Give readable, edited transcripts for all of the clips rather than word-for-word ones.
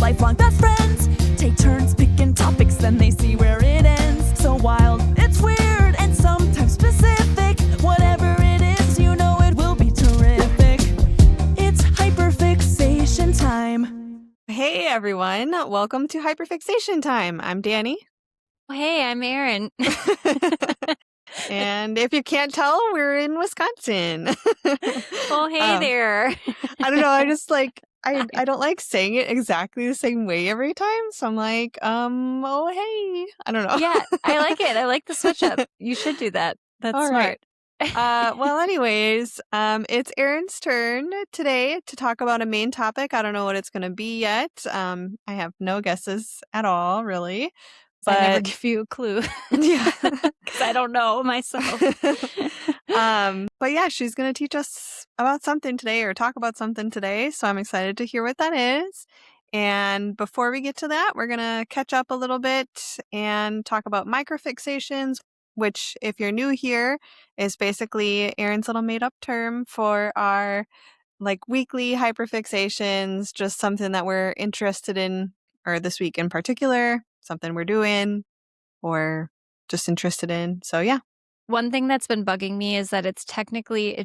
lifelong best friends. Take turns picking topics, then they see where it ends. So wild, it's weird, and sometimes specific. Whatever it is, you know it will be terrific. It's Hyperfixation Time. Hey everyone, welcome to Hyperfixation Time. I'm Danny. Hey, I'm Erin. And if you can't tell, we're in Wisconsin. Well, hey there. I don't know, I just I don't like saying it exactly the same way every time. So I'm like, oh hey. I don't know. Yeah, I like it. I like the switch up. You should do that. That's All smart. Well, anyways, it's Erin's turn today to talk about a main topic. I don't know what it's going to be yet. I have no guesses at all, really. I never give you a clue. Yeah. Because I don't know myself. But yeah, she's going to teach us about something today or talk about something today. So I'm excited to hear what that is. And before we get to that, we're going to catch up a little bit and talk about microfixations, which, if you're new here, is basically Erin's little made up term for our weekly hyperfixations, just something that we're interested in, or this week in particular, something we're doing or just interested in. So yeah. One thing that's been bugging me is that it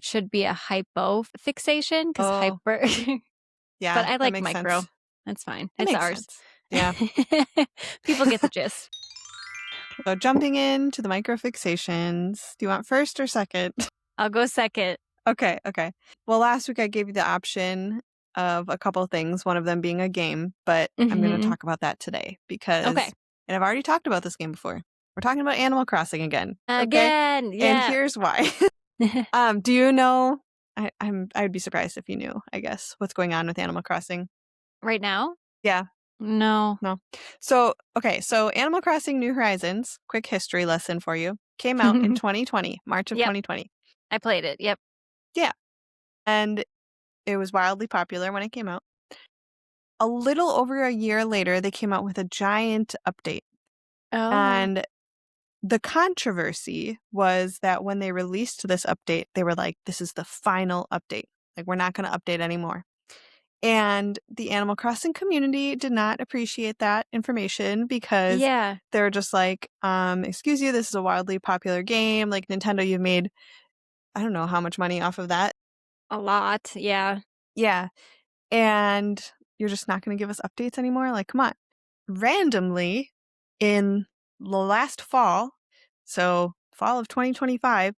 should be a hypofixation because hyper. Yeah. But I like makes micro. sense. That's fine. It It's makes ours. sense. Yeah. People get the gist. So jumping into the microfixations, do you want first or second? I'll go second. Okay. Well, last week I gave you the option of a couple things, one of them being a game, but I'm going to talk about that today because, and I've already talked about this game before. We're talking about Animal Crossing again. Again, okay? yeah. And here's why. Do you know? I'd be surprised if you knew, I guess, what's going on with Animal Crossing Right now? Yeah. No. So Animal Crossing New Horizons, quick history lesson for you, came out in 2020, March of 2020. I played it. Yep. Yeah. And it was wildly popular when it came out. A little over a year later, they came out with a giant update. Oh. And the controversy was that when they released this update, they were like, this is the final update. Like, we're not going to update anymore. And the Animal Crossing community did not appreciate that information because they're just like, excuse you, this is a wildly popular game. Like, Nintendo, you've made, I don't know how much money off of that. A lot, yeah. Yeah. And you're just not going to give us updates anymore? Like, come on. Randomly, in the last fall, so fall of 2025,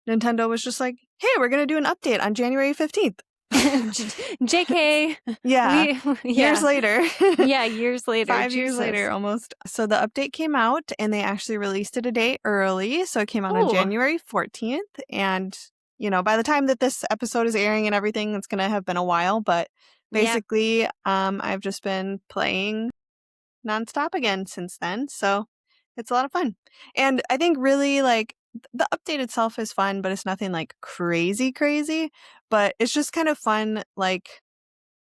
Nintendo was just like, hey, we're going to do an update on January 15th. JK. Yeah. Years later. Yeah, years later. 5 years later, almost. So the update came out, and they actually released it a day early. So it came out on January 14th. And, you know, by the time that this episode is airing and everything, it's going to have been a while. But basically, I've just been playing nonstop again since then. So it's a lot of fun. And I think really, like, the update itself is fun, but it's nothing like crazy. But it's just kind of fun, like,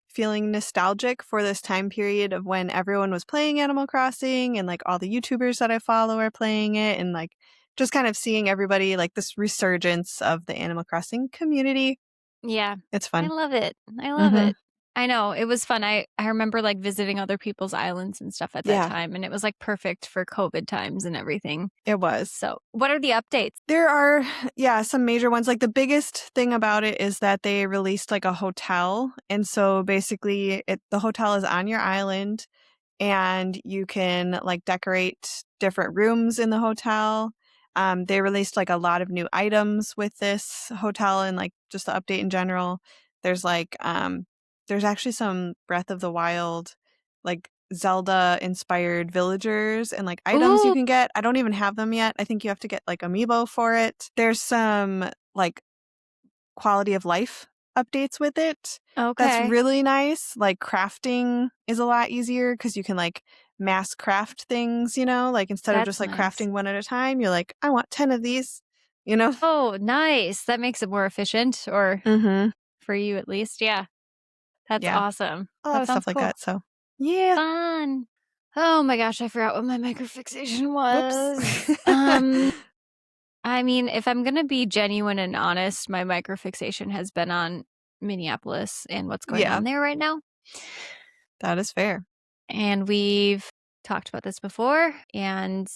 feeling nostalgic for this time period of when everyone was playing Animal Crossing and like all the YouTubers that I follow are playing it, and like just kind of seeing everybody, like, this resurgence of the Animal Crossing community. Yeah. It's fun. I love it. I love it. I know. It was fun. I remember like visiting other people's islands and stuff at that time, and it was like perfect for COVID times and everything. It was. So what are the updates? There are, some major ones. Like, the biggest thing about it is that they released like a hotel. And so basically the hotel is on your island, and you can like decorate different rooms in the hotel. They released like a lot of new items with this hotel and like just the update in general. There's like, there's actually some Breath of the Wild, like Zelda inspired villagers and like items you can get. I don't even have them yet. I think you have to get like amiibo for it. There's some like quality of life updates with it. Okay. That's really nice. Like, crafting is a lot easier because you can like mass craft things, you know, like instead of just like crafting one at a time, you're like, I want 10 of these, you know? Oh, nice. That makes it more efficient, or for you at least. Yeah. That's awesome. A lot of stuff like that. So yeah. Fun. Oh my gosh, I forgot what my microfixation was. I mean, if I'm going to be genuine and honest, my microfixation has been on Minneapolis and what's going on there right now. That is fair. And we've talked about this before, and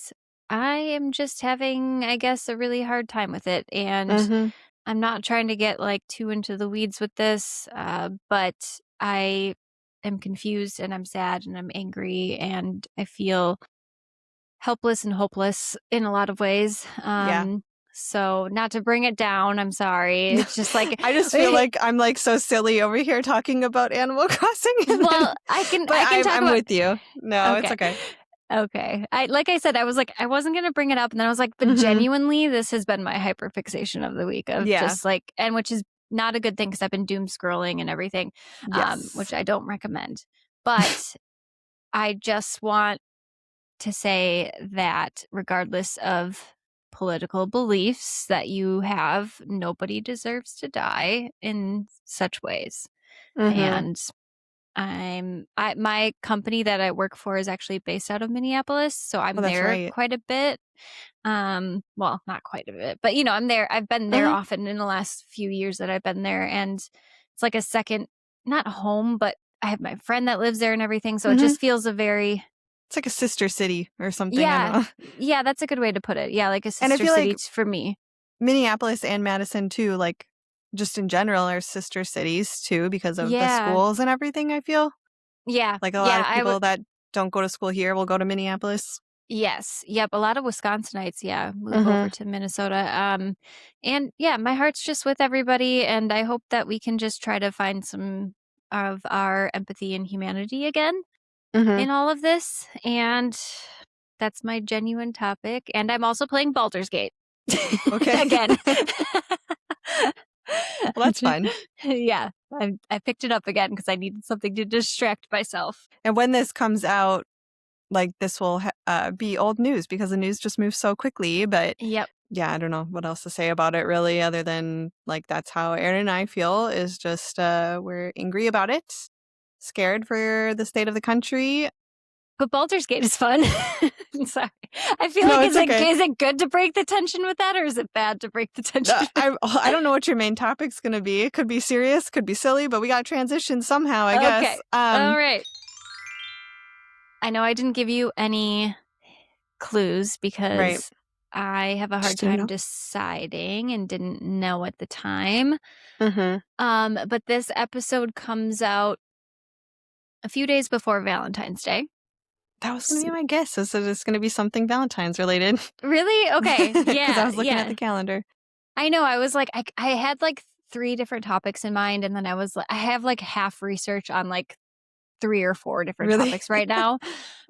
I am just having, I guess, a really hard time with it. And I'm not trying to get like too into the weeds with this, but I am confused and I'm sad and I'm angry and I feel helpless and hopeless in a lot of ways. Yeah. So not to bring it down, I'm sorry. It's just like I just feel like I'm like so silly over here talking about Animal Crossing. well, I can talk I'm about with you. No, it's okay. Okay. Like I said, I was like, I wasn't going to bring it up. And then I was like, but genuinely, this has been my hyperfixation of the week of just like, and which is not a good thing because I've been doom scrolling and everything, which I don't recommend. But I just want to say that regardless of political beliefs that you have, nobody deserves to die in such ways. And my company that I work for is actually based out of Minneapolis, so I'm there quite a bit. Well, not quite a bit, but I'm there. I've been there often in the last few years that I've been there, and it's like a second, not home, but I have my friend that lives there and everything, so it just feels it's like a sister city or something. Yeah, yeah, that's a good way to put it. Yeah, like a sister city for me. Minneapolis and Madison too, like just in general, are sister cities too because of the schools and everything. I feel like a lot of people that don't go to school here will go to Minneapolis. Yes. Yep. A lot of Wisconsinites, move over to Minnesota. And yeah, my heart's just with everybody. And I hope that we can just try to find some of our empathy and humanity again in all of this. And that's my genuine topic. And I'm also playing Baldur's Gate. Okay. Again. Well, that's fun. Yeah. I picked it up again because I needed something to distract myself. And when this comes out, like this will be old news because the news just moves so quickly. But yeah, I don't know what else to say about it really, other than like that's how Aaron and I feel is just we're angry about it, scared for the state of the country. But Baldur's Gate is fun. Sorry. I feel like is it good to break the tension with that, or is it bad to break the tension? I don't know what your main topic's going to be. It could be serious, could be silly, but we got to transition somehow, I guess. All right. I know I didn't give you any clues because I have a hard time deciding and didn't know at the time. But this episode comes out a few days before Valentine's Day. That was going to be my guess. So it's going to be something Valentine's related. Really? Okay. Yeah. Because I was looking at the calendar. I know. I was like, I had like 3 different topics in mind. And then I was like, I have like half research on like 3 or 4 different topics right now.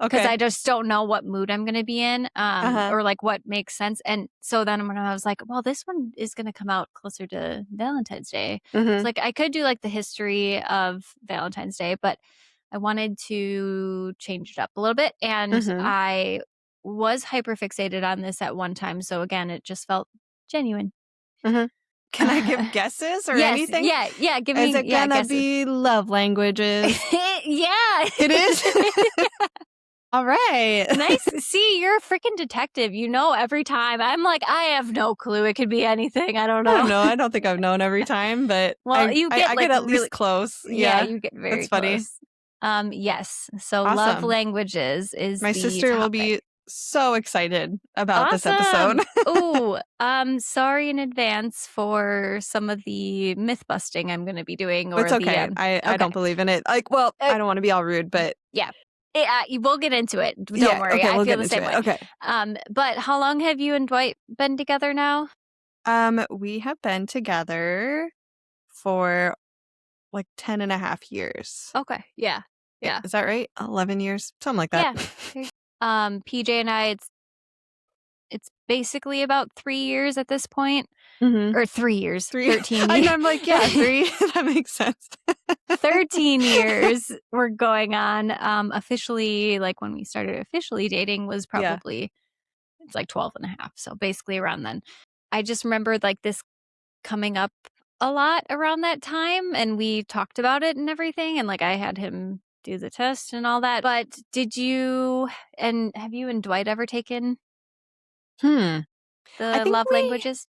Because I just don't know what mood I'm going to be in or like what makes sense. And so then when I was like, well, this one is going to come out closer to Valentine's Day. It's like I could do like the history of Valentine's Day, but I wanted to change it up a little bit. And I was hyperfixated on this at one time. So again, it just felt genuine. Can I give guesses or anything? Yeah. Give me. Is it gonna be love languages? Yeah, it is. All right. Nice. See, you're a freaking detective. You know every time. I'm like, I have no clue. It could be anything. I don't know. I don't think I've known every time, but well, I get at least close. Yeah, you get very That's funny. Close. Yes. So awesome. Love languages is my sister topic. Will be so excited about this episode. Ooh, sorry in advance for some of the myth busting I'm going to be doing. Or it's okay. I don't believe in it. Like, well, I don't want to be all rude, but yeah. We'll get into it. Don't worry. Okay, I we'll feel get the same way. Okay. But how long have you and Dwight been together now? We have been together for like 10 and a half years. Okay. Yeah. Is that right? 11 years? Something like that. Yeah. PJ and I, it's basically about 3 years at this point. Or 3 years. 13 years. I'm like, yeah, 3. That makes sense. 13 years we're going on. Officially, like when we started officially dating was probably, it's like 12 and a half. So basically around then. I just remembered like this coming up a lot around that time. And we talked about it and everything. And like I had him do the test and all that. But have you and Dwight ever taken the love languages?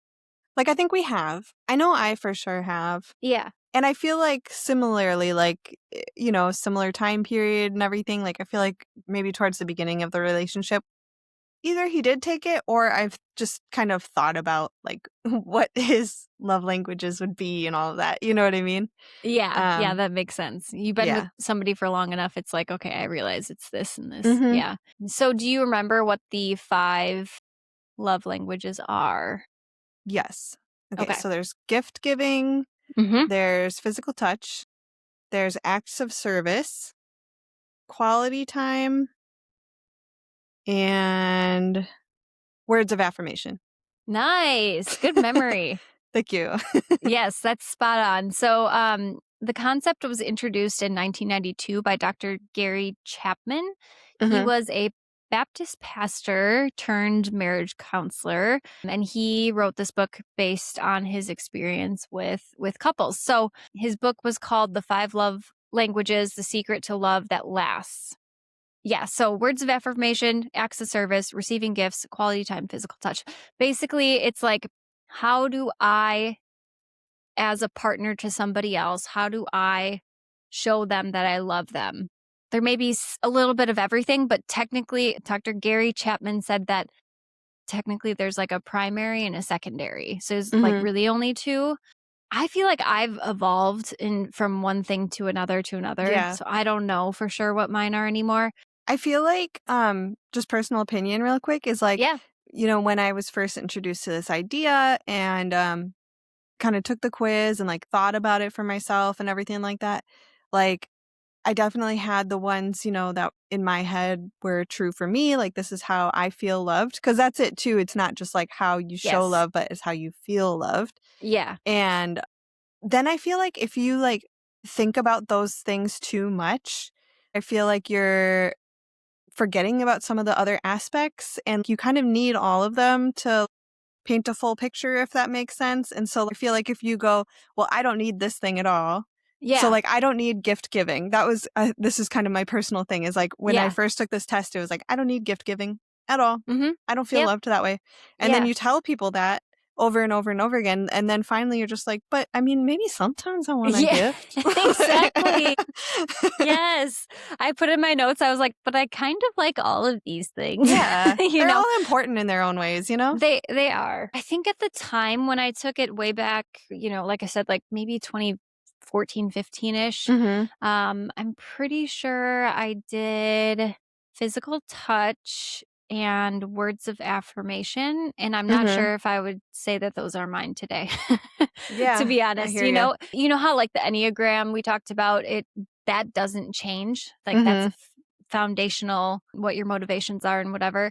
Like, I think we have. I know I for sure have. Yeah. And I feel like similarly, like, you know, similar time period and everything, like I feel like maybe towards the beginning of the relationship, either he did take it or I've just kind of thought about like what his love languages would be and all of that. You know what I mean? Yeah, that makes sense. You've been with Yeah. somebody for long enough, it's like, okay, I realize it's this and this. Mhm. Yeah. So do you remember what the 5 love languages are? Yes. Okay, Okay. so there's gift giving, Mm-hmm. there's physical touch, there's acts of service, quality time, and words of affirmation. Nice. Good memory. Thank you. Yes, that's spot on. So, the concept was introduced in 1992 by Dr. Gary Chapman. He Mhm. was a Baptist pastor turned marriage counselor, and he wrote this book based on his experience with couples. So, his book was called The 5 Love Languages: The Secret to Love That Lasts. Yeah, so words of affirmation, acts of service, receiving gifts, quality time, physical touch. Basically, it's like, how do I, as a partner to somebody else, how do I show them that I love them? There may be a little bit of everything, but technically, Dr. Gary Chapman said that technically there's like a primary and a secondary. So there's like Mhm. really only 2. I feel like I've evolved in from one thing to another to another. Yeah. So I don't know for sure what mine are anymore. I feel like just personal opinion real quick is like, Yeah. you know, when I was first introduced to this idea and kind of took the quiz and like thought about it for myself and everything like that, like I definitely had the ones, you know, that in my head were true for me. Like, this is how I feel loved. Cause that's it too. It's not just like how you show Yes. love, but it's how you feel loved. Yeah. And then I feel like if you like think about those things too much, I feel like you're forgetting about some of the other aspects and you kind of need all of them to paint a full picture, if that makes sense. And so I feel like if you go, well, I don't need this thing at all. So, Yeah. like, I don't need gift giving. That was, this is kind of my personal thing is like when I Yeah. first took this test, it was like, I don't need gift giving at all. Mm-hmm. I don't feel Yep. loved that way. And then Yeah. you tell people that over and over and over again. And then finally you're just like, but I mean, maybe sometimes I want a Yeah. gift. Exactly. Yes. I put in my notes, I was like, but I kind of like all of these things. Yeah. You They're know, all important in their own ways, you know? they are. I think at the time when I took it way back, you know, like I said, like maybe 2014, 15-ish, Mm-hmm. I'm pretty sure I did physical touch and words of affirmation. And I'm not Mm-hmm. sure if I would say that those are mine today, to Yeah. be I honest. hear you. You know how like the Enneagram we talked about, it that doesn't change. Like that's Mm-hmm. a foundational what your motivations are and whatever.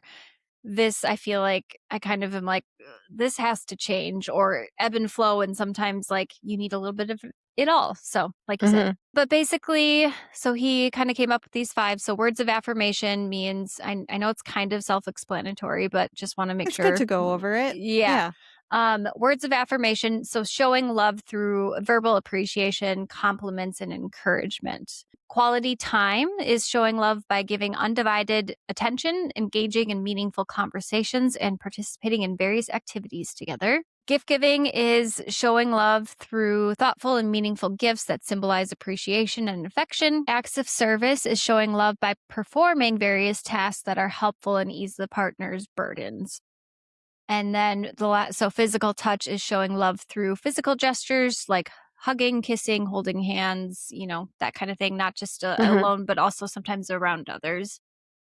This, I feel like I kind of am like, this has to change or ebb and flow. And sometimes, like, you need a little bit of it all. So, like you said. Mm-hmm. But basically, so he kind of came up with these 5. So, words of affirmation means, I know it's kind of self explanatory, but just want to make It's good sure. to go over it. Yeah. Yeah. Words of affirmation. So, showing love through verbal appreciation, compliments, and encouragement. Quality time is showing love by giving undivided attention, engaging in meaningful conversations, and participating in various activities together. Gift giving is showing love through thoughtful and meaningful gifts that symbolize appreciation and affection. Acts of service is showing love by performing various tasks that are helpful and ease the partner's burdens. And then so physical touch is showing love through physical gestures like hugging, kissing, holding hands, you know, that kind of thing, not just Mm-hmm. alone, but also sometimes around others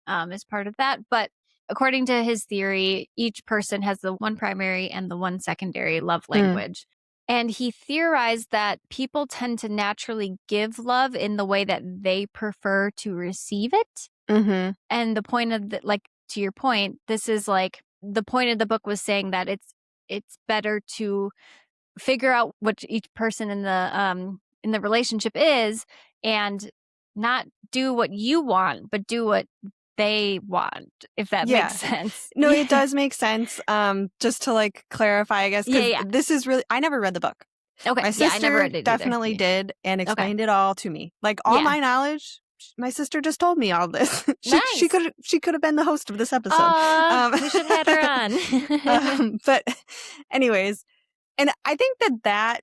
as part of that. But according to his theory, each person has the one primary and the one secondary love language. And he theorized that people tend to naturally give love in the way that they prefer to receive it. Mm-hmm. And the point of like, to your point, this is like the point of the book was saying that it's better to figure out what each person in the relationship is and not do what you want, but do what they want, if that Yeah. makes sense. No, it does make sense. Just to like clarify, I guess, because Yeah. this is really, I never read the book. Okay. My Yeah, I never sister read it either. definitely Yeah. did and Okay. explained it all to me. Like all Yeah. my knowledge, my sister just told me all this. She Nice. could have been the host of this episode. We should have had her on. But anyways, and I think that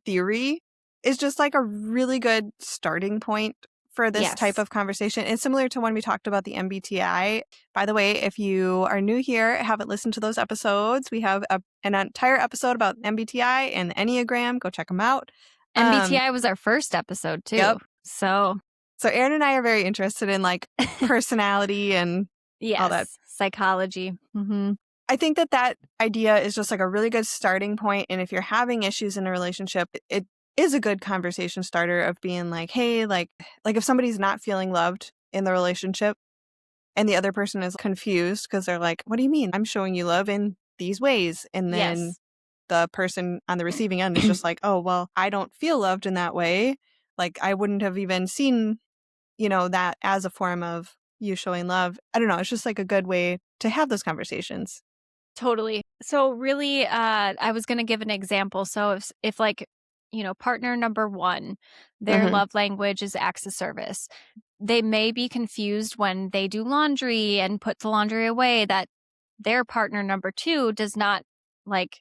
theory is just like a really good starting point for this type of conversation. It's similar to when we talked about the MBTI. By the way, if you are new here, haven't listened to those episodes, we have an entire episode about MBTI and the Enneagram. Go check them out. MBTI was our first episode too. Yep. So Erin and I are very interested in like personality and all that. Psychology. Mm-hmm. I think that idea is just like a really good starting point. And if you're having issues in a relationship, it is a good conversation starter of being like, hey, like if somebody's not feeling loved in the relationship and the other person is confused because they're like, what do you mean? I'm showing you love in these ways. And then the person on the receiving end is just like, oh, well, I don't feel loved in that way. Like I wouldn't have even seen, that as a form of you showing love. I don't know. It's just like a good way to have those conversations. Totally. So really, I was going to give an example. So if like, partner number one, their love language is acts of service. They may be confused when they do laundry and put the laundry away that their partner number two does not like,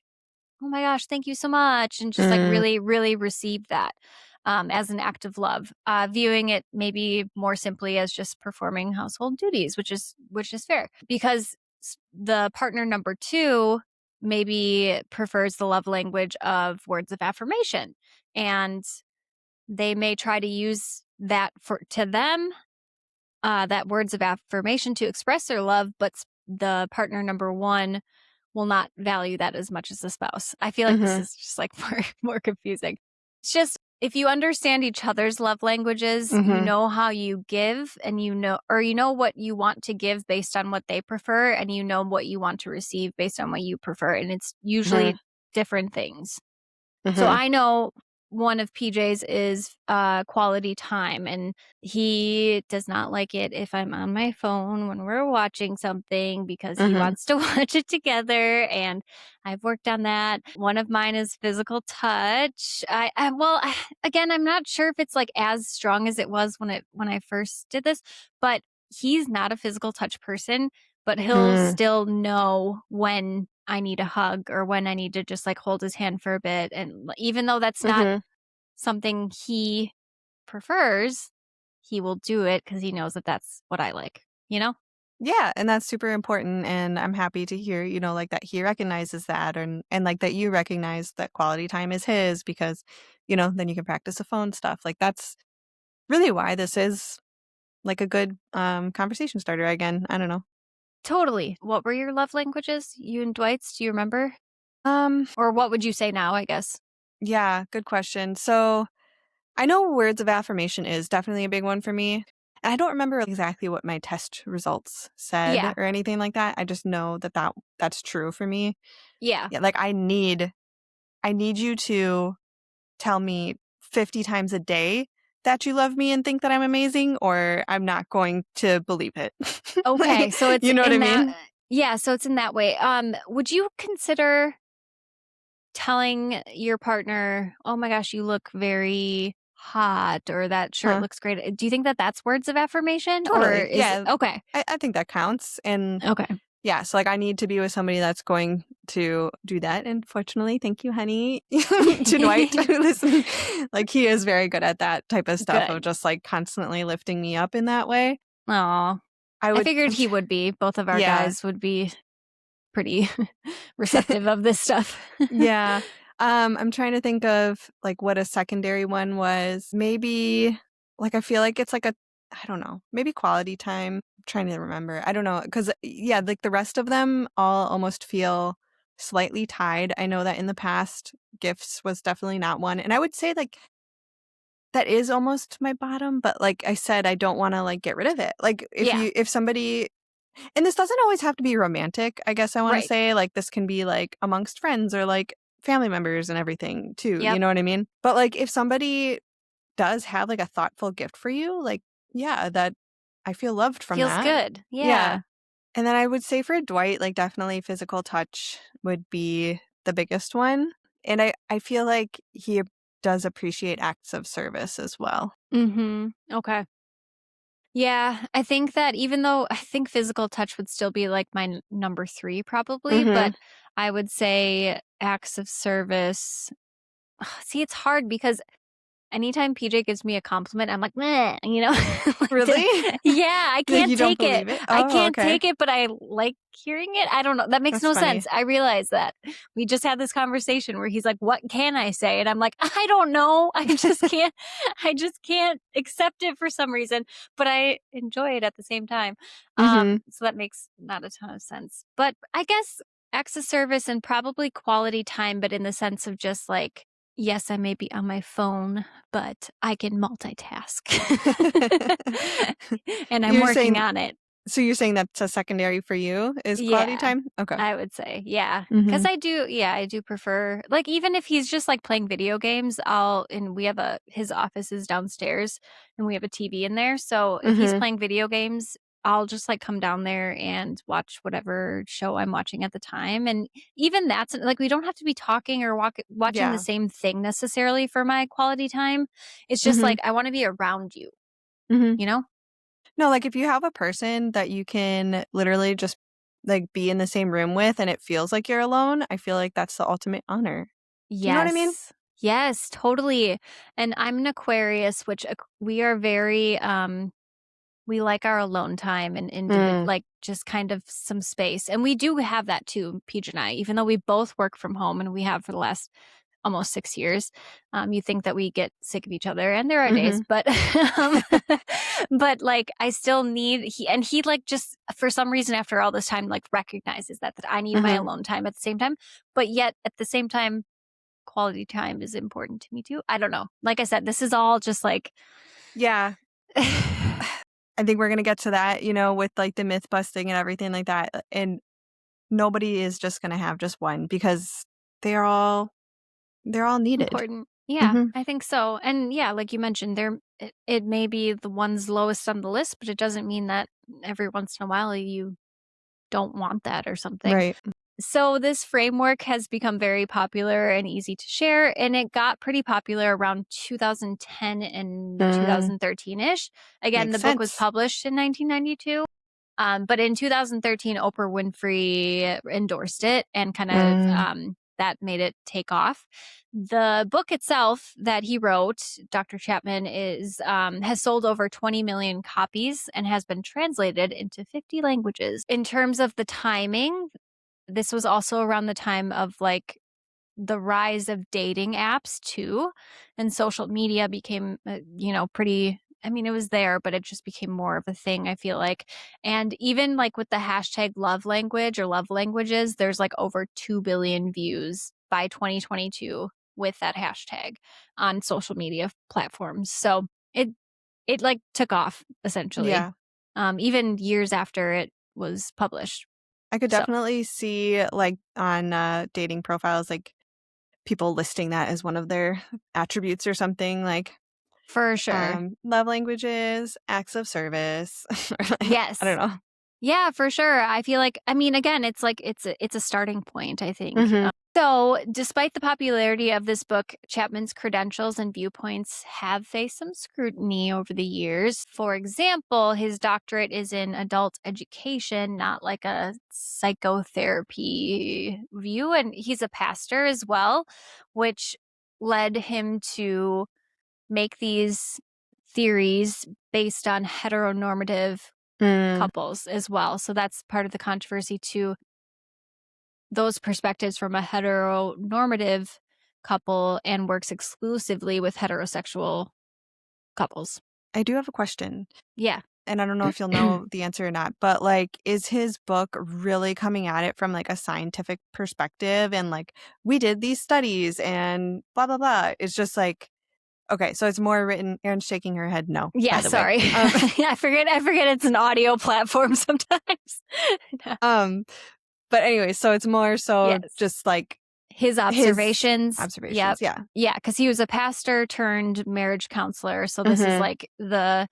oh my gosh, thank you so much. And just like really, really receive that as an act of love, viewing it maybe more simply as just performing household duties, which is fair because the partner number two maybe prefers the love language of words of affirmation, and they may try to use that to them, that words of affirmation to express their love, but the partner number one will not value that as much as the spouse. I feel like this is just like more confusing. It's just if you understand each other's love languages, you know how you give and you know what you want to give based on what they prefer, and you know what you want to receive based on what you prefer. And it's usually different things. So I know one of PJ's is quality time, and he does not like it if I'm on my phone when we're watching something because he wants to watch it together, and I've worked on that. One of mine is physical touch. Again, I'm not sure if it's like as strong as it was when I first did this, but he's not a physical touch person, but he'll still know when I need a hug or when I need to just like hold his hand for a bit. And even though that's not something he prefers, he will do it because he knows that that's what I like, Yeah, and that's super important. And I'm happy to hear, like that he recognizes that and like that you recognize that quality time is his because, then you can practice the phone stuff. Like that's really why this is like a good conversation starter. Again, I don't know. Totally. What were your love languages? You and Dwight's? Do you remember? Or what would you say now, I guess? Yeah, good question. So I know words of affirmation is definitely a big one for me. And I don't remember exactly what my test results said or anything like that. I just know that's true for me. Yeah. Like I need you to tell me 50 times a day that you love me and think that I'm amazing, or I'm not going to believe it. Okay, so it's you know what I mean? Yeah, so it's in that way. Would you consider telling your partner, "Oh my gosh, you look very hot," or "That shirt looks great"? Do you think that that's words of affirmation? Totally. Or okay. I think that counts. And okay. Yeah, so like I need to be with somebody that's going to do that. And fortunately, thank you, honey, to Dwight, who listen. Like he is very good at that type of stuff of just like constantly lifting me up in that way. Aw. I figured he would be. Both of our guys would be pretty receptive of this stuff. Yeah. I'm trying to think of like what a secondary one was. Maybe like I feel like it's like I don't know, maybe quality time. I'm trying to remember. I don't know. Because, like the rest of them all almost feel slightly tied. I know that in the past, gifts was definitely not one. And I would say like that is almost my bottom. But like I said, I don't want to like get rid of it. Like if somebody, and this doesn't always have to be romantic, I guess I want to say. Like this can be like amongst friends or like family members and everything too. You know what I mean? But like if somebody does have like a thoughtful gift for you, like, yeah, that I feel loved from Feels that. good. Yeah. And then I would say for Dwight, like definitely physical touch would be the biggest one. And I feel like he does appreciate acts of service as well. Okay. Yeah, I think that even though I think physical touch would still be like my number 3 probably, but I would say acts of service. See, it's hard because anytime PJ gives me a compliment, I'm like, meh, you know? Like, Really? yeah, I can't You don't take it. believe it? I Oh, can't okay. take it, but I like hearing it. I don't know. That makes That's no funny. sense. I realize that. We just had this conversation where he's like, what can I say? And I'm like, I don't know. I just can't accept it for some reason, but I enjoy it at the same time. So that makes not a ton of sense. But I guess acts of service and probably quality time, but in the sense of just like, yes, I may be on my phone, but I can multitask. And I'm working on it. So you're saying that's a secondary for you is quality time? Okay. I would say, yeah. Because I do prefer, like, even if he's just like playing video games, and we have his office is downstairs and we have a TV in there. So if he's playing video games, I'll just like come down there and watch whatever show I'm watching at the time. And even that's like, we don't have to be talking or watching the same thing necessarily for my quality time. It's just like, I want to be around you, you know? No, like if you have a person that you can literally just like be in the same room with and it feels like you're alone, I feel like that's the ultimate honor. Yes. Do you know what I mean? Yes, totally. And I'm an Aquarius, which we are very we like our alone time and like just kind of some space. And we do have that too, Peach and I, even though we both work from home and we have for the last almost 6 years. You think that we get sick of each other, and there are days, but but like I still need he like just for some reason after all this time like recognizes that I need my alone time at the same time, but yet at the same time quality time is important to me too. I don't know. Like I said, this is all just like Yeah. I think we're going to get to that, with like the myth busting and everything like that. And nobody is just going to have just one because they're all needed. Important. Yeah, I think so. And yeah, like you mentioned, it may be the one's lowest on the list, but it doesn't mean that every once in a while you don't want that or something. Right. So this framework has become very popular and easy to share, and it got pretty popular around 2010 and 2013-ish. Again, Makes the book was sense. published in 1992. But in 2013, Oprah Winfrey endorsed it and kind of that made it take off. The book itself that he wrote, Dr. Chapman, has sold over 20 million copies and has been translated into 50 languages. In terms of the timing, this was also around the time of like the rise of dating apps too, and social media became, pretty. I mean, it was there, but it just became more of a thing, I feel like. And even like with the hashtag love language or love languages, there's like over 2 billion views by 2022 with that hashtag on social media platforms. So it like took off essentially. Yeah. Even years after it was published. I could definitely see like on dating profiles, like people listing that as one of their attributes or something, like for sure. Love languages, acts of service. Yes. I don't know. Yeah, for sure. I feel like, I mean, again, it's like it's a starting point, I think. So, despite the popularity of this book, Chapman's credentials and viewpoints have faced some scrutiny over the years. For example, his doctorate is in adult education, not like a psychotherapy view. And he's a pastor as well, which led him to make these theories based on heteronormative couples as well. So that's part of the controversy too. Those perspectives from a heteronormative couple and works exclusively with heterosexual couples. I do have a question. Yeah. And I don't know if you'll know the answer or not, but like, is his book really coming at it from like a scientific perspective and like, we did these studies and blah, blah, blah. It's just like, okay, so it's more written. Erin's shaking her head no. Yeah, sorry. I forget it's an audio platform sometimes. No. But anyway, so it's more so just like his observations. Yep. Yeah. Yeah, because he was a pastor turned marriage counselor. So this is like the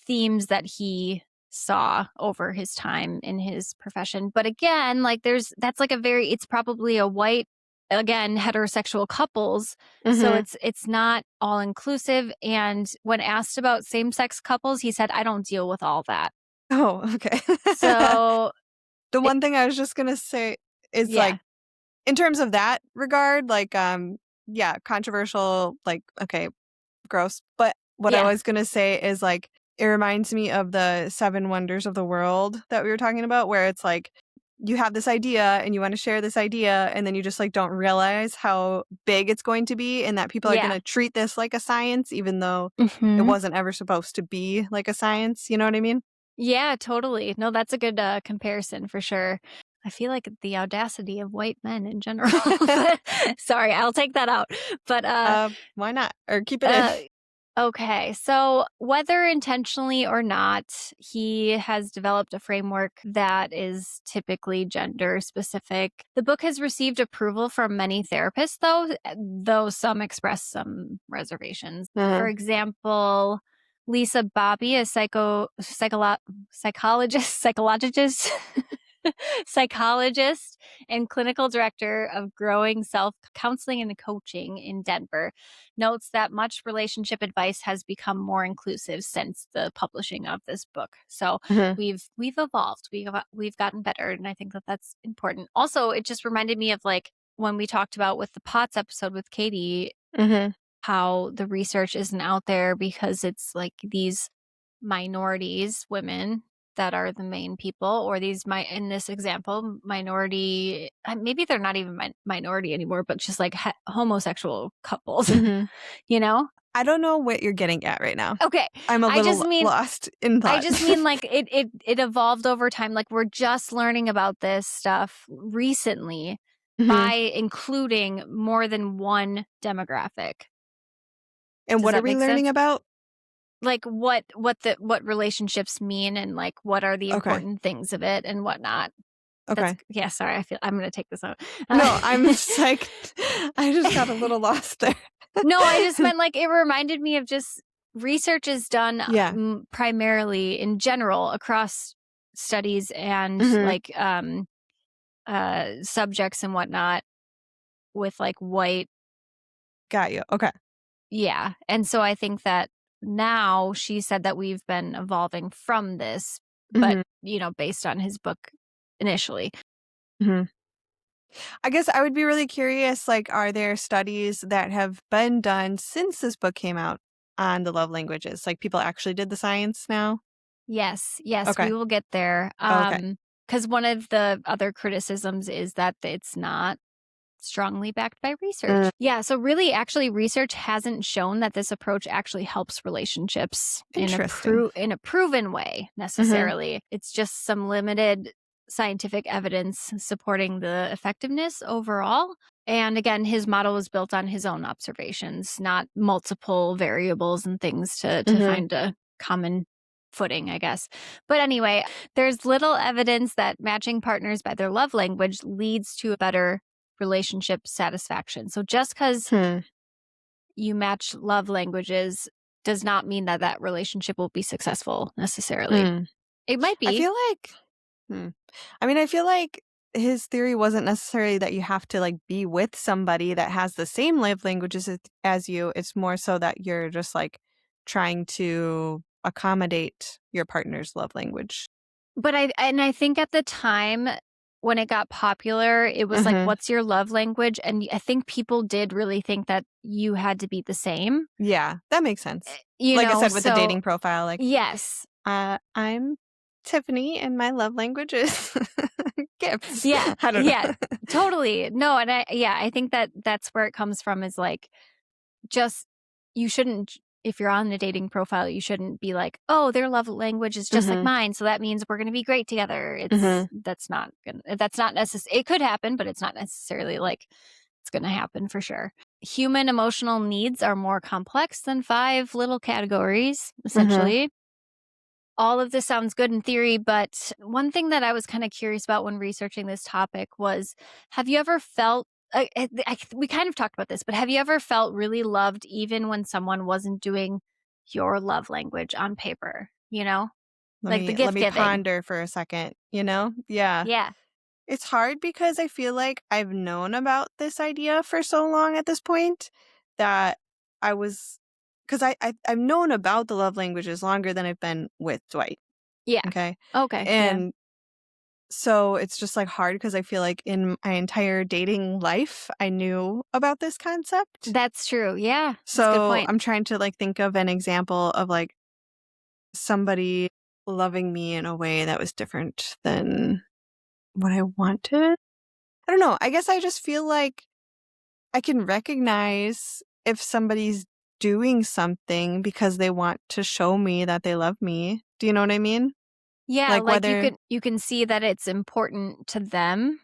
themes that he saw over his time in his profession. But again, like that's like it's probably a white, again, heterosexual couples. So it's not all inclusive. And when asked about same-sex couples, he said, I don't deal with all that. Oh, okay. So the one thing I was just going to say is like, in terms of that regard, like, controversial, like, okay, gross. But what I was going to say is like, it reminds me of the 7 wonders of the world that we were talking about, where it's like, you have this idea and you want to share this idea, and then you just like don't realize how big it's going to be, and that people are going to treat this like a science, even though it wasn't ever supposed to be like a science. You know what I mean? Yeah, totally. No, that's a good comparison for sure. I feel like the audacity of white men in general. Sorry, I'll take that out. But why not? Or keep it in. Okay, so whether intentionally or not, he has developed a framework that is typically gender specific. The book has received approval from many therapists, though some express some reservations. For example, Lisa Bobby, a psychologist, psychologist and clinical director of Growing Self Counseling and Coaching in Denver, notes that much relationship advice has become more inclusive since the publishing of this book. So we've evolved, we've gotten better, and I think that that's important. Also, it just reminded me of like when we talked about with the POTS episode with Katie, how the research isn't out there because it's like these minorities, women, that are the main people, or these in this example, minority, maybe they're not even minority anymore, but just like homosexual couples, you know? I don't know what you're getting at right now. Okay. I'm a little lost in thought. I just mean like it evolved over time. Like we're just learning about this stuff recently by including more than one demographic. And what are we learning about? Like what relationships mean, and like what are the important things of it and whatnot. Okay. Sorry, I feel I'm going to take this out. No, I'm just like, I just got a little lost there. No, I just meant like it reminded me of just research is done primarily in general across studies and like subjects and whatnot with like white. Got you. Okay. Yeah. And so I think that now she said that we've been evolving from this, but, you know, based on his book initially. I guess I would be really curious, like, are there studies that have been done since this book came out on the love languages? Like, people actually did the science now? Yes, Okay. we will get there. Because one of the other criticisms is that it's not strongly backed by research. Yeah, so really, actually, research hasn't shown that this approach actually helps relationships in a proven way necessarily. It's just some limited scientific evidence supporting the effectiveness overall. And again, his model was built on his own observations, not multiple variables and things to find a common footing, I guess. But anyway, there's little evidence that matching partners by their love language leads to a better relationship satisfaction. So just because you match love languages does not mean that that relationship will be successful necessarily. It might be. I feel like his theory wasn't necessarily that you have to like be with somebody that has the same love languages as you. It's more so that you're just like trying to accommodate your partner's love language. But I think at the time when it got popular, it was like, what's your love language? And I think people did really think that you had to be the same. Yeah, that makes sense. I said with the dating profile, like, yes, I'm Tiffany and my love language is gifts. Yeah. I don't know. Yeah, totally. No, and I think that that's where it comes from, is like, just, you shouldn't, if you're on a dating profile, you shouldn't be like, oh, their love language is just like mine, so that means we're going to be great together. That's not necessary. It could happen, but it's not necessarily like it's going to happen for sure. Human emotional needs are more complex than 5 little categories, essentially. All of this sounds good in theory, but one thing that I was kind of curious about when researching this topic was, have you ever felt, we kind of talked about this, but have you ever felt really loved even when someone wasn't doing your love language on paper, you know? The gift giving. Let me ponder for a second, you know? Yeah. Yeah. It's hard because I feel like I've known about this idea for so long at this point that because I've known about the love languages longer than I've been with Dwight. Yeah. Okay. Okay. And So it's just like hard because I feel like in my entire dating life, I knew about this concept. That's true. Yeah. That's a good So point. I'm trying to like think of an example of like somebody loving me in a way that was different than what I wanted. I don't know. I guess I just feel like I can recognize if somebody's doing something because they want to show me that they love me. Do you know what I mean? Yeah, Like like whether you can see that it's important to them,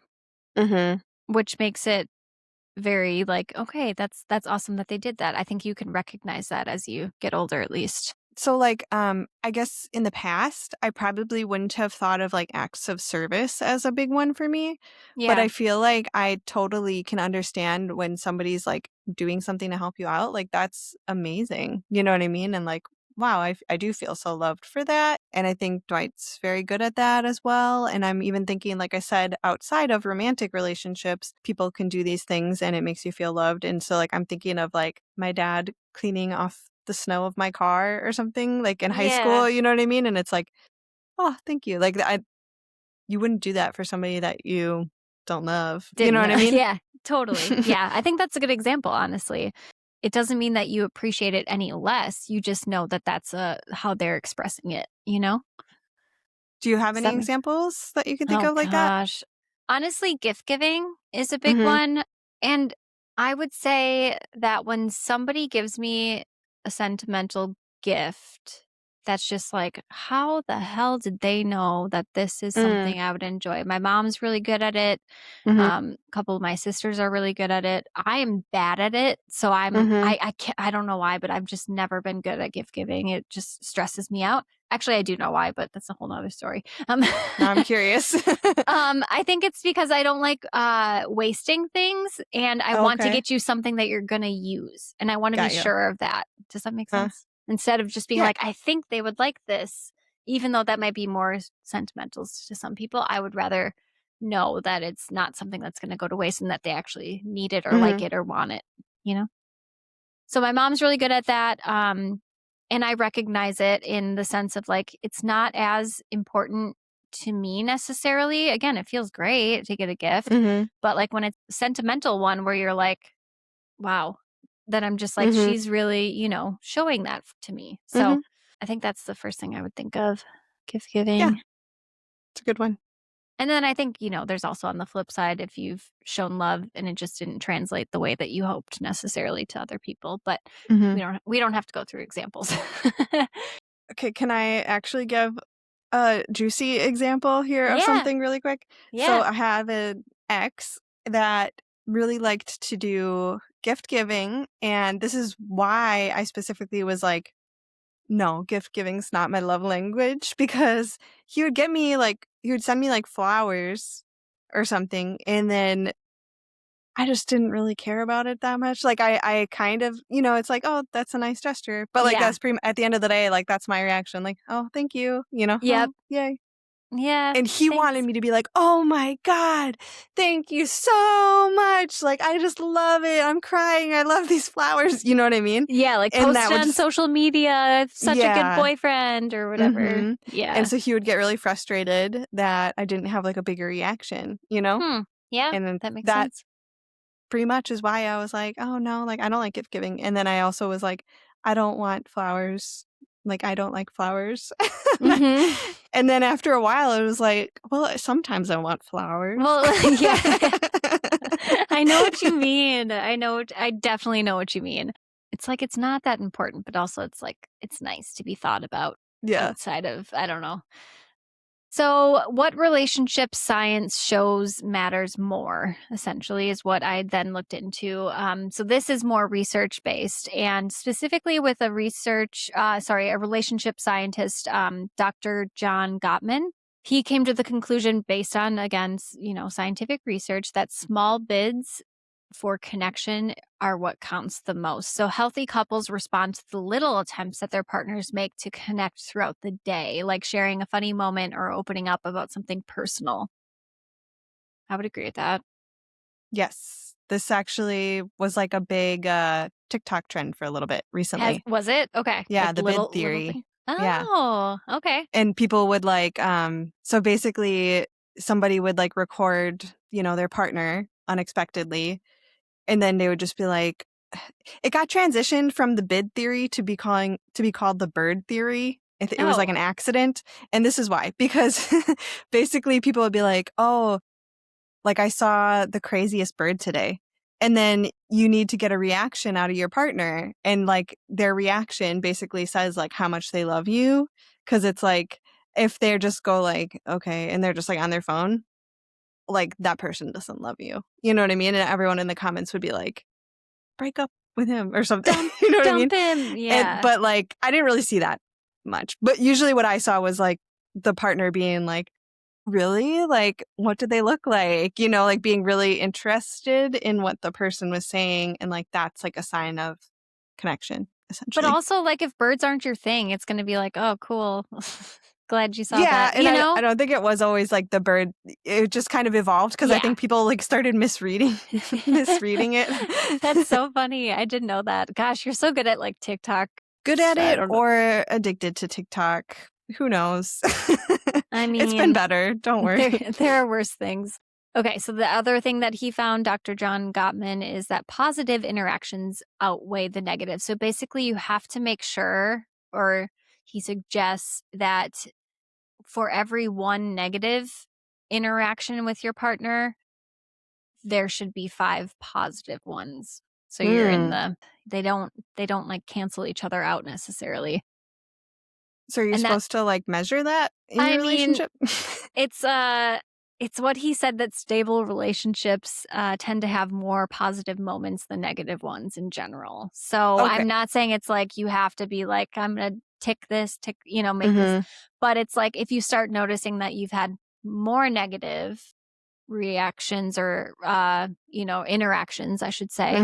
Mhm. which makes it very like, okay, that's awesome that they did that. I think you can recognize that as you get older at least. So like I guess in the past I probably wouldn't have thought of like acts of service as a big one for me, but Yeah. I feel like I totally can understand when somebody's like doing something to help you out. Like that's amazing. You know what I mean? And like wow, I do feel so loved for that. And I think Dwight's very good at that as well. And I'm even thinking, like I said, outside of romantic relationships, people can do these things and it makes you feel loved. And so, like, I'm thinking of like my dad cleaning off the snow of my car or something, like in high Yeah. school, you know what I mean? And it's like, oh, thank you. Like, you wouldn't do that for somebody that you don't love. You know Didn't what know. I mean? Yeah, totally. Yeah, I think that's a good example, honestly. It doesn't mean that you appreciate it any less. You just know that that's how they're expressing it, you know? Do you have Does any that make examples that you can think Oh of like that? gosh. Honestly, gift giving is a big Mm-hmm. one. And I would say that when somebody gives me a sentimental gift, that's just like, how the hell did they know that this is Mm. something I would enjoy? My mom's really good at it. Mm-hmm. A couple of my sisters are really good at it. I am bad at it. So Mm-hmm. I can't, I don't know why, but I've just never been good at gift giving. It just stresses me out. Actually, I do know why, but that's a whole nother story. Now I'm curious. I think it's because I don't like wasting things and I want to Okay. get you something that you're going to use and I want to be Got you. sure of that. Does that make Huh? sense? Instead of just being Yeah. like, I think they would like this, even though that might be more sentimental to some people, I would rather know that it's not something that's going to go to waste and that they actually need it or like Mm-hmm. it or want it, you know? So my mom's really good at that. And I recognize it in the sense of like, it's not as important to me necessarily. Again, it feels great to get a gift, Mm-hmm. but like when it's a sentimental one where you're like, wow, then I'm just like, Mm-hmm. she's really, showing that to me. Mm-hmm. So I think that's the first thing I would think of gift Yeah, giving. it's a good one. And then I think, there's also on the flip side, if you've shown love and it just didn't translate the way that you hoped necessarily to other people, but Mm-hmm. we don't have to go through examples. Okay, can I actually give a juicy example here of Yeah. something really quick? So Yeah. I have an ex that really liked to do gift giving, and this is why I specifically was like, no, gift giving's not my love language, because he would send me like flowers or something, and then I just didn't really care about it that much. Like I kind of, it's like, oh, that's a nice gesture. But like Yeah. that's at the end of the day, like that's my reaction. Like, oh, thank you. Yep. Oh, yay. Yeah. And he wanted Thanks. me to be like, oh my God, thank you so much. Like, I just love it. I'm crying. I love these flowers. You know what I mean? Yeah, like And post that it would on just, social media. Such a good yeah. boyfriend or whatever. Mhm. Yeah. And so he would get really frustrated that I didn't have like a bigger reaction, Yeah, And then that makes that sense. pretty much is why I was like, oh no, like I don't like gift giving. And then I also was like, I don't want flowers. Like I don't like flowers. Hmm. And then after a while, it was like, well, sometimes I want flowers. Well, yeah. I know what you mean. I definitely know what you mean. It's like, it's not that important, but also it's like, it's nice to be thought about Yeah. outside of, I don't know. So, what relationship science shows matters more, essentially, is what I then looked into. So, this is more research based, and specifically with a relationship scientist, Dr. John Gottman. He came to the conclusion, based on, again, scientific research, that small bids for connection are what counts the most. So healthy couples respond to the little attempts that their partners make to connect throughout the day, like sharing a funny moment or opening up about something personal. I would agree with that. Yes. This actually was like a big TikTok trend for a little bit recently. Was it? Okay. Yeah, Like the bid little theory. thing. Yeah. Oh, okay. And people would like so basically somebody would like record, their partner unexpectedly, and then they would just be like, it got transitioned from the bid theory to be called the bird theory. It was like an accident. And this is why, because basically people would be like, oh, like I saw the craziest bird today. And then you need to get a reaction out of your partner. And like their reaction basically says like how much they love you. Cause it's like, if they're just go like, okay, and they're just like on their phone, like that person doesn't love you. You know what I mean? And everyone in the comments would be like, break up with him or something. You know what I mean? Dump him. Yeah. But like, I didn't really see that much. But usually what I saw was like the partner being like, really? Like, what did they look like? Like being really interested in what the person was saying. And like, that's like a sign of connection, essentially. But also, like, if birds aren't your thing, it's going to be like, oh, cool. Glad you saw yeah, that. And I don't think it was always like the bird. It just kind of evolved because I think people like started misreading it. That's so funny. I didn't know that. Gosh, you're so good at like TikTok. Good at it or addicted to TikTok. Who knows? I mean, it's been better. Don't worry. There are worse things. Okay, so the other thing that he found, Dr. John Gottman, is that positive interactions outweigh the negative. So basically, you have to make sure, or he suggests that for every one negative interaction with your partner, there should be 5 positive ones. So you're in they don't like cancel each other out necessarily. So you're supposed to like measure that in your relationship? It's what he said, that stable relationships tend to have more positive moments than negative ones in general. So I'm not saying it's like you have to be like, I'm going to tick this, make this. But it's like if you start noticing that you've had more negative reactions or, interactions, I should say,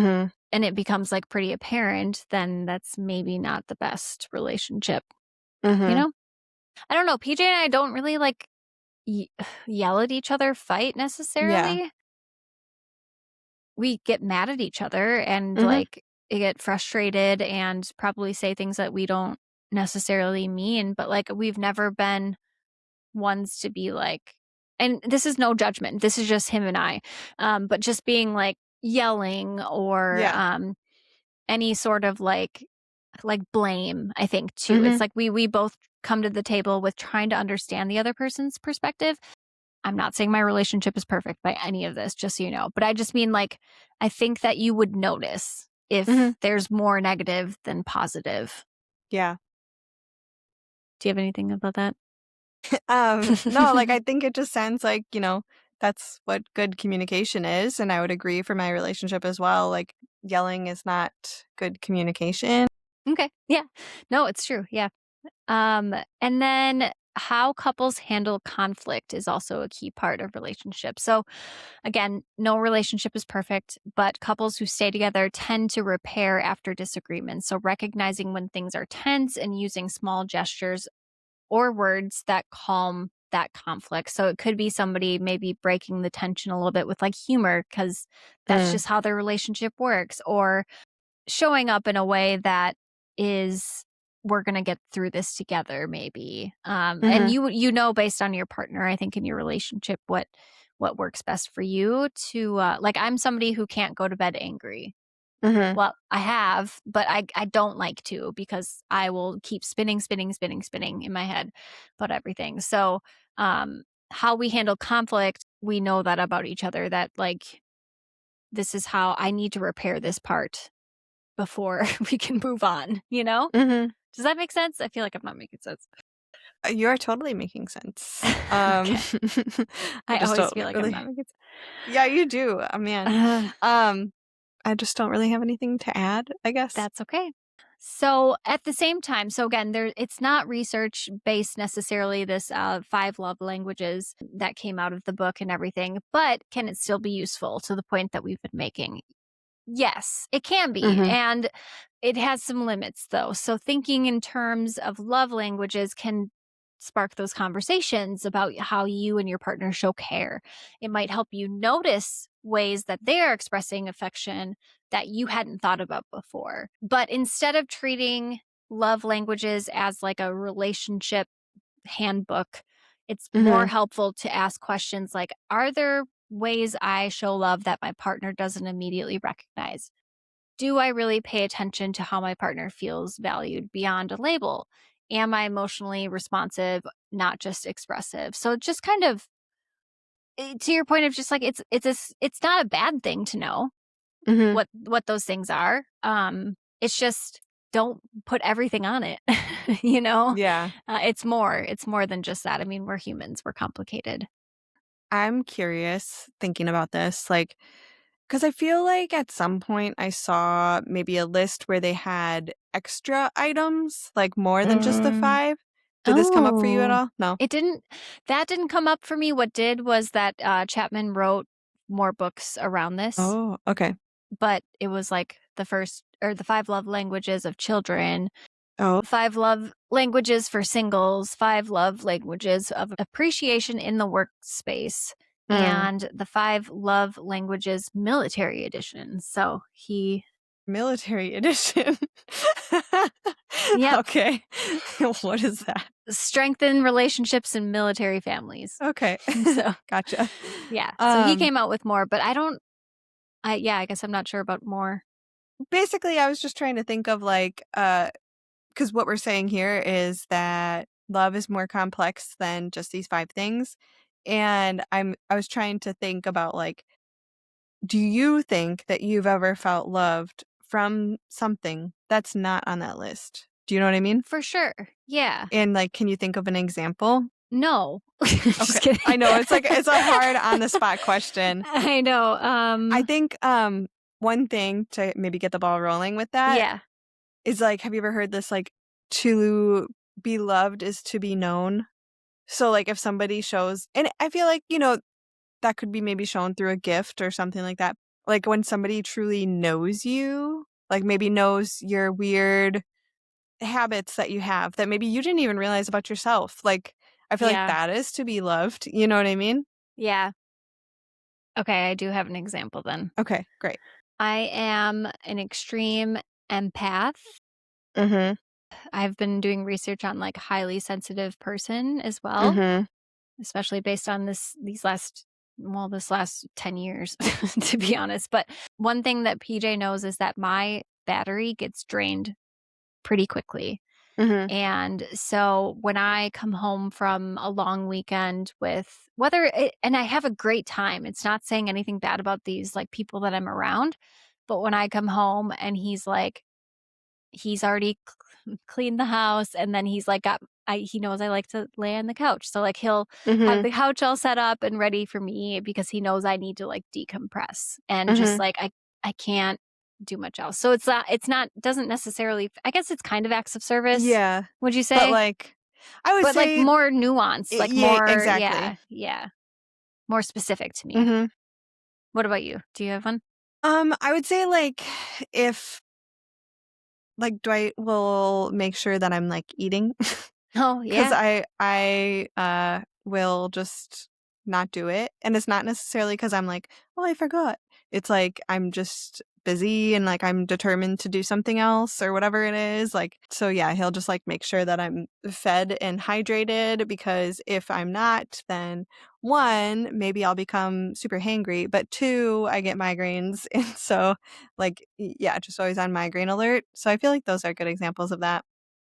and it becomes like pretty apparent, then that's maybe not the best relationship. I don't know. PJ and I don't really like yell at each other, fight necessarily. Yeah. We get mad at each other and like get frustrated and probably say things that we don't necessarily mean, but like we've never been ones to be like, and this is no judgment, this is just him and I, but just being like yelling or any sort of like blame, I think too. It's like we both come to the table with trying to understand the other person's perspective. I'm not saying my relationship is perfect by any of this, just so you know, but I just mean like, I think that you would notice if there's more negative than positive. Yeah. Do you have anything about that? No, like I think it just sounds like, that's what good communication is. And I would agree for my relationship as well. Like yelling is not good communication. Okay. Yeah. No, it's true. Yeah. And then how couples handle conflict is also a key part of relationships. So again, no relationship is perfect, but couples who stay together tend to repair after disagreements. So recognizing when things are tense and using small gestures or words that calm that conflict. So it could be somebody maybe breaking the tension a little bit with like humor, because that's just how their relationship works, or showing up in a way that is, we're going to get through this together, maybe. And you based on your partner, I think in your relationship, what works best for you to, like I'm somebody who can't go to bed angry. Well, I have, but I don't like to, because I will keep spinning in my head about everything. So how we handle conflict, we know that about each other, that like, this is how I need to repair this part before we can move on, Does that make sense? I feel like I'm not making sense. You're totally making sense. I always feel like I'm not making sense. Yeah, you do. Man. I just don't really have anything to add, I guess. That's okay. So at the same time, so again, it's not research based necessarily, this 5 love languages that came out of the book and everything, but can it still be useful to the point that we've been making? Yes, it can be. And it has some limits though. So thinking in terms of love languages can spark those conversations about how you and your partner show care. It might help you notice ways that they're expressing affection that you hadn't thought about before. But instead of treating love languages as like a relationship handbook, It's more helpful to ask questions like, are there ways I show love that my partner doesn't immediately recognize? Do I really pay attention to how my partner feels valued beyond a label? Am I emotionally responsive, not just expressive? So just kind of to your point of just like it's not a bad thing to know what those things are. It's just don't put everything on it. You know? Yeah. It's more than just that. I mean, we're humans, we're complicated. I'm curious thinking about this, like, because I feel like at some point I saw maybe a list where they had extra items, like more than just the Mm. 5. Did this come up for you at Oh, all? No? that didn't come up for me. What did was that Chapman wrote more books around this, Oh, okay. but it was like the first or the 5 love languages of children, Oh. 5 love languages for singles, 5 love languages of appreciation in the workspace, Mm. and the 5 love languages military edition. So he, Military edition. yep, Okay. What is that? strengthen relationships in military families. Okay. So, Gotcha. yeah. So he came out with more, but I guess I'm not sure about more. Basically, I was just trying to think of like, because what we're saying here is that love is more complex than just these 5 things. And I was trying to think about like, do you think that you've ever felt loved from something that's not on that list? Do you know what I mean? For sure. Yeah. And like, can you think of an example? No. Just Okay. kidding. I know it's like it's a hard on the spot question. I know. I think one thing to maybe get the ball rolling with that Yeah. is like, have you ever heard this like, to be loved is to be known? So like if somebody shows, and I feel like, that could be maybe shown through a gift or something like that. Like when somebody truly knows you, like maybe knows your weird habits that you have that maybe you didn't even realize about yourself. Like I feel like Yeah. that is to be loved. You know what I mean? Yeah. Okay, I do have an example then. Okay, great. I am an extreme empath. Mhm. I've been doing research on like highly sensitive person as well, Mhm. especially based on this last 10 years to be honest. But one thing that PJ knows is that my battery gets drained pretty quickly. Mhm. And so when I come home from a long weekend and I have a great time, it's not saying anything bad about these like people that I'm around, but when I come home and he's already cleaned the house and then he's like he knows I like to lay on the couch. So like he'll have Mhm. the couch all set up and ready for me because he knows I need to like decompress and just Mhm. like I can't do much else. So doesn't necessarily, I guess it's kind of acts of service, Yeah. would you But say? like I would But like say more nuanced, like yeah, more, exactly. yeah, more specific to me. Mhm. What about you? Do you have one? I would say like if like Dwight will make sure that I'm like eating. Oh, 'Cause yeah. I will just not do it, and it's not necessarily 'cause I'm like, "Oh, I forgot." It's like I'm just busy and, like, I'm determined to do something else or whatever it is, like so, yeah, he'll just, like, make sure that I'm fed and hydrated because if I'm not, then 1, maybe I'll become super hangry, but 2, I get migraines, and so, like, yeah, just always on migraine alert, so I feel like those are good examples of that.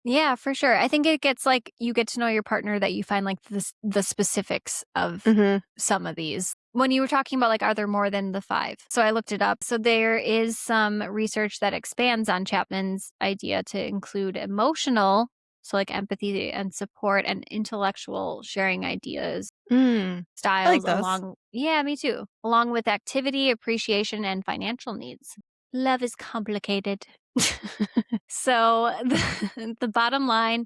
Yeah, for sure. I think it gets like you get to know your partner that you find like the specifics of Mhm. some of these. When you were talking about like are there more than the 5? So I looked it up. So there is some research that expands on Chapman's idea to include emotional, so like empathy and support and intellectual sharing ideas, Mm. I like styles those. yeah, me too, along with activity, appreciation and financial needs. Love is complicated. So the bottom line,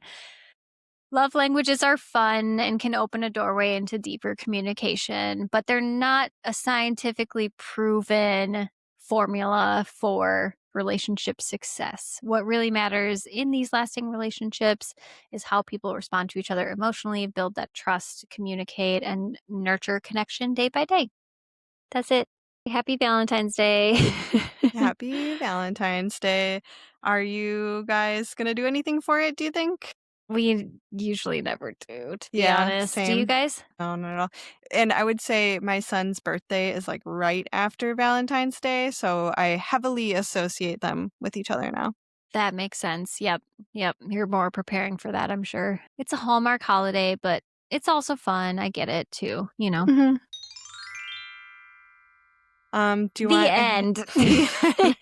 love languages are fun and can open a doorway into deeper communication, but they're not a scientifically proven formula for relationship success. What really matters in these lasting relationships is how people respond to each other emotionally, build that trust, communicate, and nurture connection day by day. That's it. Happy Valentine's Day. Happy Valentine's Day. Are you guys gonna do anything for it, do you think? We usually never do, to be honest. Same. Do you guys? No, not at all. And I would say my son's birthday is like right after Valentine's Day, so I heavily associate them with each other now. That makes sense. Yep. You're more preparing for that, I'm sure. It's a Hallmark holiday, but it's also fun. I get it too, you know. Mm-hmm. Do you want end?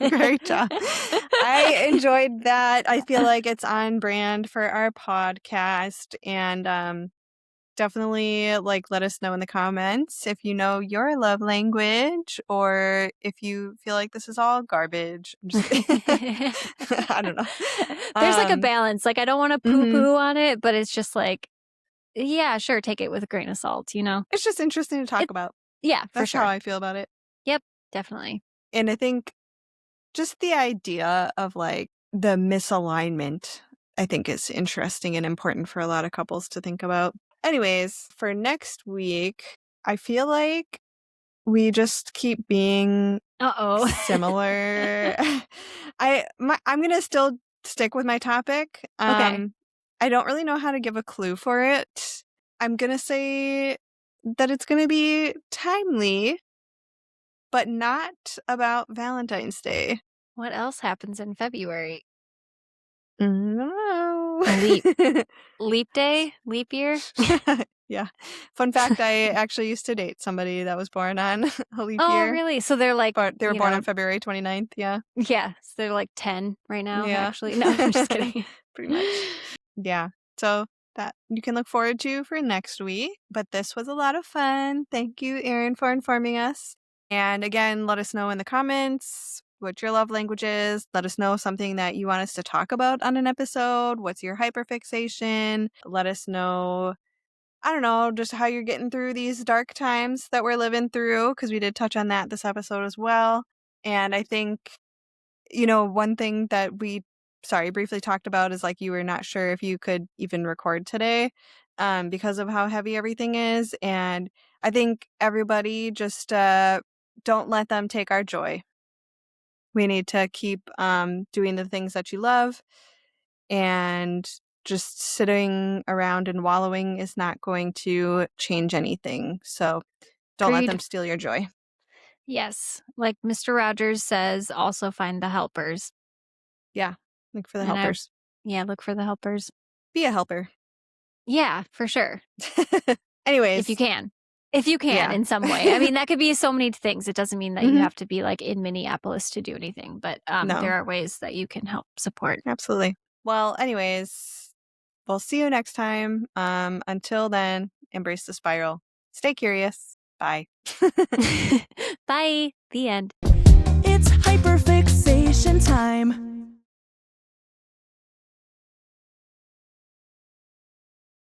Great job. I enjoyed that. I feel like it's on brand for our podcast, and definitely like let us know in the comments if you know your love language or if you feel like this is all garbage. I don't know. There's like a balance. Like I don't want to poo-poo on it, but it's just like, yeah, sure, take it with a grain of salt, you know? It's just interesting to talk about. Yeah, for That's sure. how I feel about it. Yep, definitely. And I think just the idea of like the misalignment, I think is interesting and important for a lot of couples to think about. Anyways, for next week, I feel like we just keep being similar. I'm gonna still stick with my topic. Okay. I don't really know how to give a clue for it. I'm gonna say that it's gonna be timely, but not about Valentine's Day. What else happens in February? No. Leap day? Leap year? Yeah. Fun fact, I actually used to date somebody that was born on a leap year. Oh, really? So they're like... But they were born on February 29th, yeah. Yeah, so they're like 10 right now, actually. No, Yeah. I'm just kidding. Pretty much. Yeah. So that you can look forward to for next week. But this was a lot of fun. Thank you, Erin, for informing us. And again, let us know in the comments what your love language is. Let us know something that you want us to talk about on an episode. What's your hyperfixation? Let us know, I don't know, just how you're getting through these dark times that we're living through, because we did touch on that this episode as well. And I think, one thing that we briefly talked about is like you were not sure if you could even record today because of how heavy everything is. And I think everybody just don't let them take our joy. We need to keep doing the things that you love, and just sitting around and wallowing is not going to change anything. So don't let them steal your joy. Yes. Like Mr. Rogers says, also find the helpers. Yeah. Look for the helpers. Look for the helpers. Be a helper. Yeah, for sure. Anyways. If you can. In some way. I mean, that could be so many things. It doesn't mean that you have to be like in Minneapolis to do anything, but there are ways that you can help support. Absolutely. Well, anyways, we'll see you next time. Until then, embrace the spiral. Stay curious. Bye. Bye. The end. It's hyperfixation time.